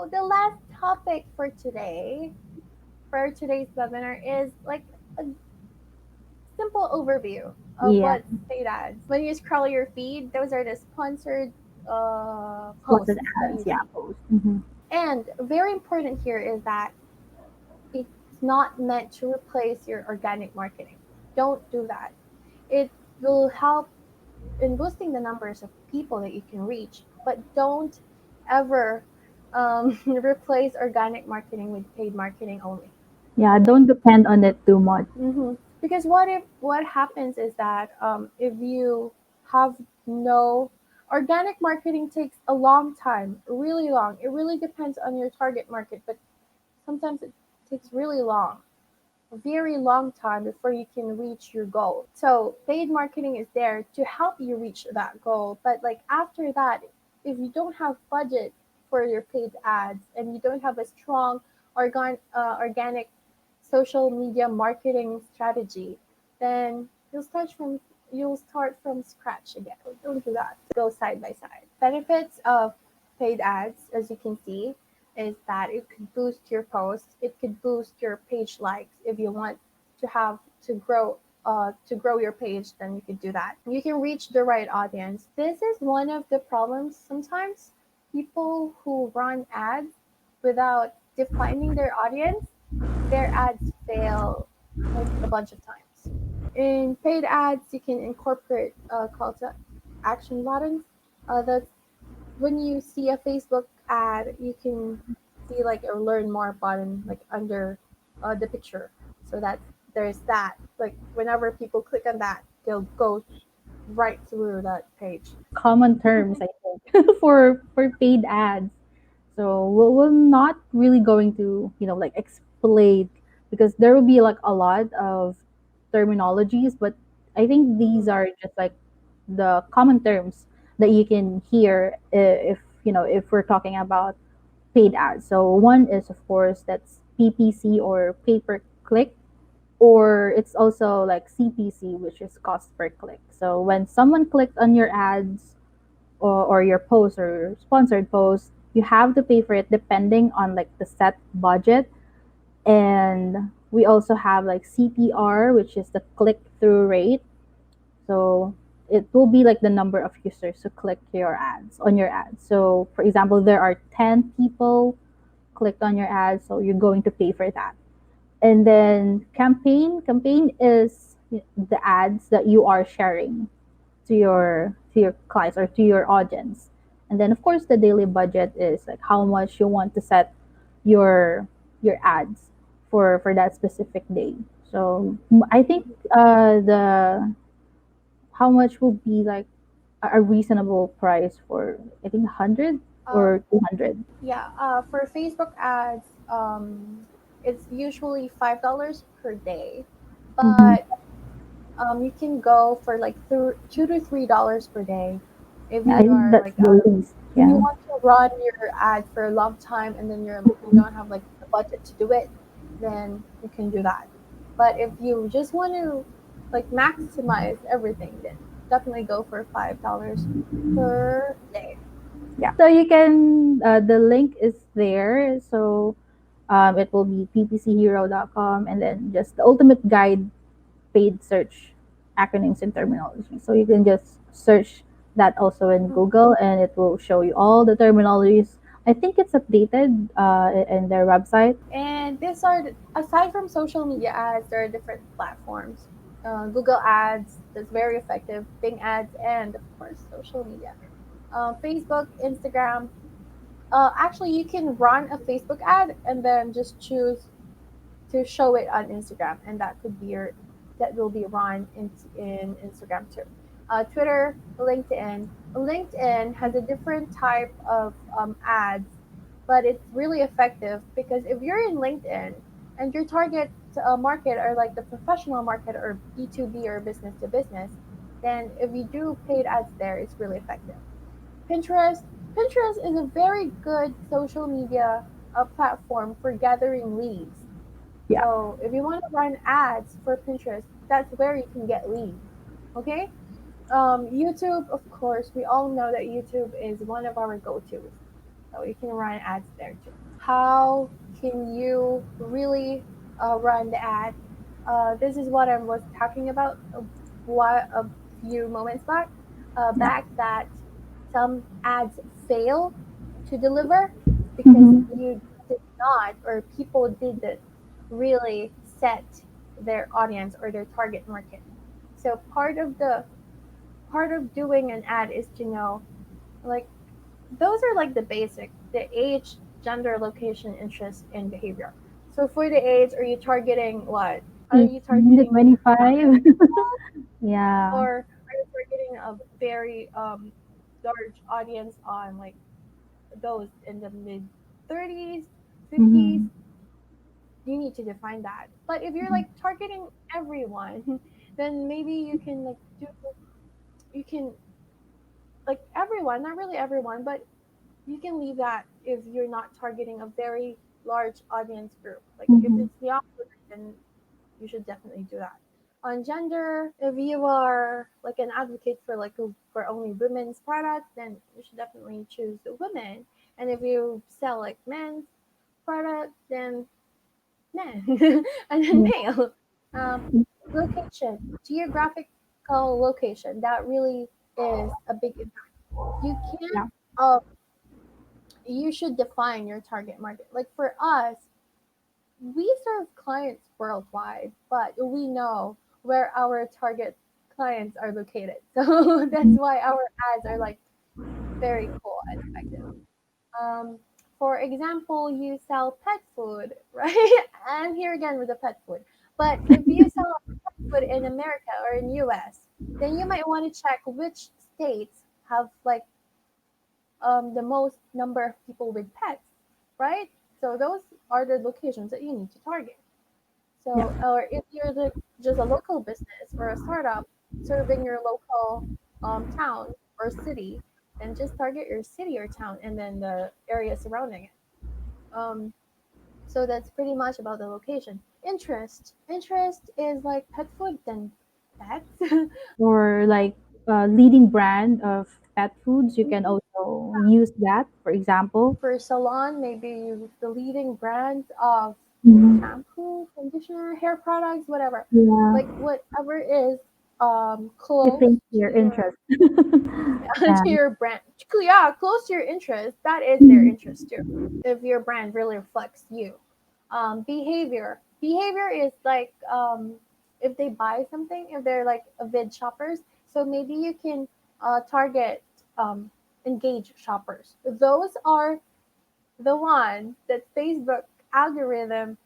So the last topic for today's webinar is like a simple overview of Yeah, what's paid ads. When you scroll your feed, those are the sponsored sponsored posts that ads. you Yeah, see. post. Mm-hmm. And very important here is that it's not meant to replace your organic marketing. Don't do that. It will help in boosting the numbers of people that you can reach, but don't ever replace organic marketing with paid marketing only. Yeah, Okay. don't depend on it too much. Because what happens is that if you have no organic marketing takes a long time, really long. It really depends on your target market, but sometimes it takes really long, a very long time before you can reach your goal. So paid marketing is there to help you reach that goal. But like after that, if you don't have budget for your paid ads and you don't have a strong organic social media marketing strategy, then you'll start from scratch again. So don't do that. Go side by side. Benefits of paid ads, as you can see, is that it could boost your posts. It could boost your page likes if you want to have to grow your page, then you could do that. You can reach the right audience. This is one of the problems sometimes. People who run ads without defining their audience, their ads fail like a bunch of times. In paid ads, you can incorporate call to action buttons. That's when you see a Facebook ad, you can see like a learn more button like under the picture. So that there's that. Like whenever people click on that, they'll go right through that page. Common terms, I think, for paid ads. So we're not really going to, like explain because there will be like a lot of terminologies, but I think these Mhm. are just like the common terms that you can hear if, if we're talking about paid ads. So one is of course that's PPC or pay per click, or it's also like CPC, which is cost per click. So when someone clicked on your ads or your post or sponsored post, you have to pay for it depending on like the set budget. And we also have like CTR, which is the click through rate. So it will be like the number of users who click your ads on your ads. So for example, there are 10 people clicked on your ads, so you're going to pay for that. And then campaign is the ads that you are sharing to your clients or to your audience. And then of course the daily budget is like how much you want to set your your ads for that specific day. So I think the how much will be like a reasonable price for, I think, 100 Uh, or 200. yeah, for Facebook ads, it's usually $5 per day, Mm-hmm. but you can go for like $2 to $3 per day if Yeah, I you think are that's like the least. if you Yeah. want to run your ad for a long time and then you don't have like the budget to do it, then you can do that. But if you just want to like maximize everything, then definitely go for $5 per day. Yeah. So you can, the link is there. So it will be ppchero.com and then just the ultimate guide paid search acronyms and terminology. So you can just search that also in Mhm. Google and it will show you all the terminologies. I think it's updated in their website. And these are aside from social media ads, there are different platforms. Google Ads that's very effective, Bing Ads, and of course social media. Facebook, Instagram. Actually, you can run a Facebook ad and then just choose to show it on Instagram, and that will be run in Instagram too. Twitter, LinkedIn. LinkedIn has a different type of ads, but it's really effective because if you're in LinkedIn and your target market are like the professional market or B2B or business to business, then if you do paid ads there, it's really effective. Pinterest. Pinterest is a very good social media platform for gathering leads. Yeah. So if you want to run ads for Pinterest, that's where you can get leads. Okay. YouTube, of course, we all know that YouTube is one of our go-tos. So you can run ads there too. How can you really run the ad? This is what I was talking about a few moments Yeah. back that some ads fail to deliver because Mm-hmm. you did not or people didn't really set their audience or their target market. So part of doing an ad is to know like those are like the basic the age, gender, location, interest, and behavior. So for the age, are you targeting what? Are you 18 to targeting 25. Yeah. or are you targeting a very large audience on like those in the mid 30s, 50s? Mm-hmm. You need to define that. But if you're like targeting everyone, then maybe you can like everyone, not really everyone, but you can leave that if you're not targeting a very large audience group. Like if Mm-hmm. it's the opposite, then you should definitely do that. On gender, if you are like an advocate for for only women's products, then you should definitely choose the women. And if you sell like men's product, then men and then Yeah. male. Um, location, geographical location, that really is a big impact. You can't Yeah. uh, you should define your target market. Like for us, we serve clients worldwide, but we know where our target clients are located. So that's Mhm. why our ads are like very cool and effective. Um, for example, you sell pet food, right? And here again with the pet food. But if you sell pet food in America or in US, then you might want to check which states have like the most number of people with pets, right? So those are the locations that you need to target. Yeah. So, or if you're just a local business or a startup serving your local town or city, then just target your city or town and then the area surrounding it. Um, so that's pretty much about the location. Interest is like pet food, then pets. Or like leading brand of pet foods, you can also use that, for example. For salon, maybe the leading brands of Mhm. shampoo, conditioner, hair products, whatever. Like Yeah. whatever is I close think to your your interest. to Yeah. your brand. Yeah, close to your interest. That is their Mhm. interest too. If your brand really reflects you. Behavior. Behavior is like if they buy something, if they're like avid shoppers. So maybe you can target engaged shoppers. Those are the one that Facebook algorithm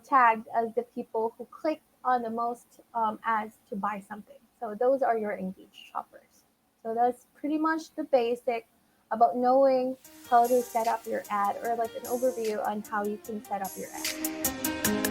tagged as the people who clicked on the most ads to buy something. So those are your engaged shoppers. So that's pretty much the basic about knowing how to set up your ad or like an overview on how you can set up your ad.